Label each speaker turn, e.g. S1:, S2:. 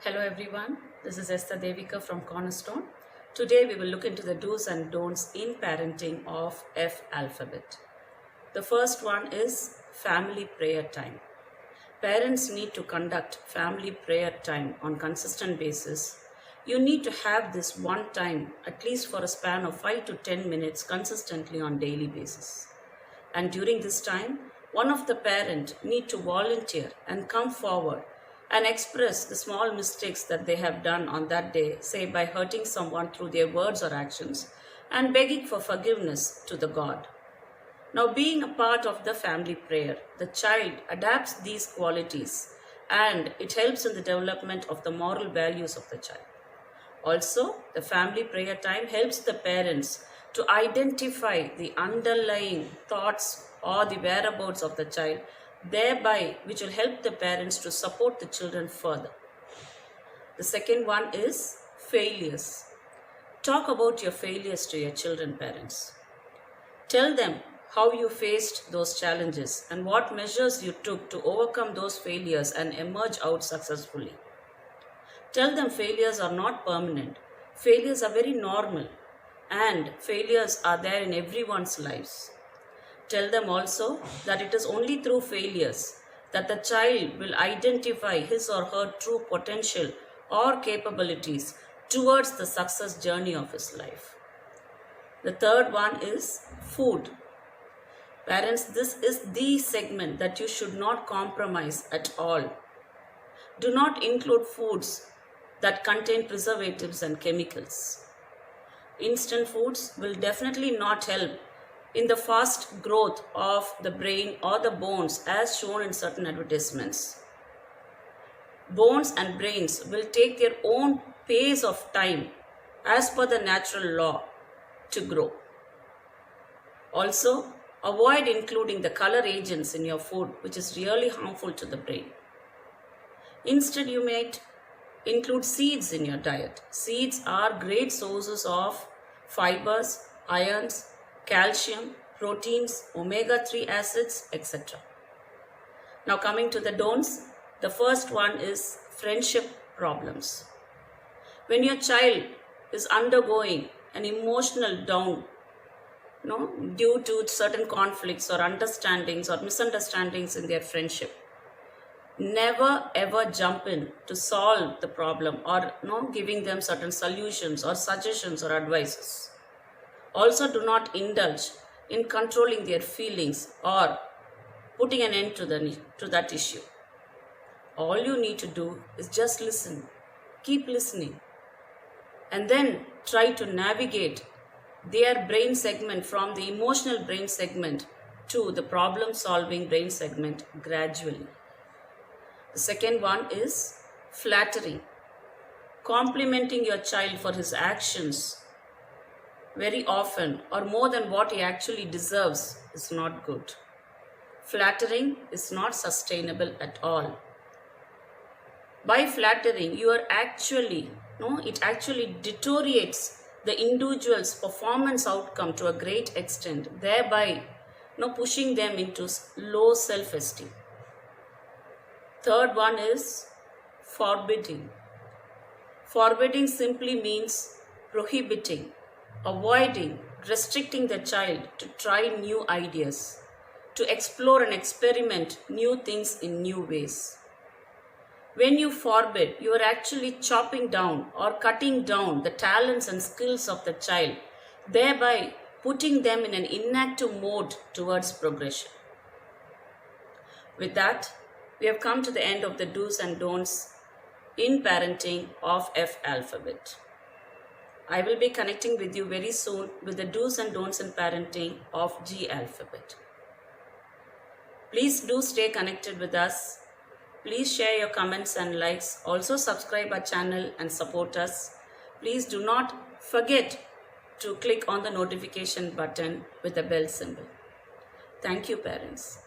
S1: Hello everyone, this is Esther Devika from Cornerstone. Today we will look into the do's and don'ts in parenting of F alphabet. The first one is family prayer time. Parents need to conduct family prayer time on consistent basis. You need to have this one time at least for a span of 5 to 10 minutes consistently on daily basis. And during this time, one of the parent need to volunteer and come forward and express the small mistakes that they have done on that day, say by hurting someone through their words or actions, and begging for forgiveness to the God. Now, being a part of the family prayer, the child adapts these qualities and it helps in the development of the moral values of the child. Also, the family prayer time helps the parents to identify the underlying thoughts or the whereabouts of the child, thereby which will help the parents to support the children further. The second one is failures. Talk about your failures to your children, parents. Tell them how you faced those challenges and what measures you took to overcome those failures and emerge out successfully. Tell them failures are not permanent. Failures are very normal and failures are there in everyone's lives. Tell them also that it is only through failures that the child will identify his or her true potential or capabilities towards the success journey of his life. The third one is food. Parents, this is the segment that you should not compromise at all. Do not include foods that contain preservatives and chemicals. Instant foods will definitely not help in the fast growth of the brain or the bones as shown in certain advertisements. Bones and brains will take their own pace of time as per the natural law to grow. Also, avoid including the color agents in your food, which is really harmful to the brain. Instead, you might include seeds in your diet. Seeds are great sources of fibers, irons, calcium, proteins, omega-3 acids, etc. Now coming to the don'ts, the first one is friendship problems. When your child is undergoing an emotional down, due to certain conflicts or understandings or misunderstandings in their friendship, never ever jump in to solve the problem or giving them certain solutions or suggestions or advices. Also, do not indulge in controlling their feelings or putting an end to that issue. All you need to do is just listen. Keep listening. And then try to navigate their brain segment from the emotional brain segment to the problem-solving brain segment gradually. The second one is flattery. Complimenting your child for his actions very often or more than what he actually deserves is not good. Flattering is not sustainable at all. By flattering, it actually deteriorates the individual's performance outcome to a great extent, thereby pushing them into low self-esteem. Third one is forbidding. Forbidding simply means prohibiting, avoiding, restricting the child to try new ideas, to explore and experiment new things in new ways. When you forbid, you are actually chopping down or cutting down the talents and skills of the child, thereby putting them in an inactive mode towards progression. With that, we have come to the end of the do's and don'ts in parenting of F alphabet. I will be connecting with you very soon with the do's and don'ts in parenting of G alphabet. Please do stay connected with us. Please share your comments and likes. Also subscribe our channel and support us. Please do not forget to click on the notification button with the bell symbol. Thank you, parents.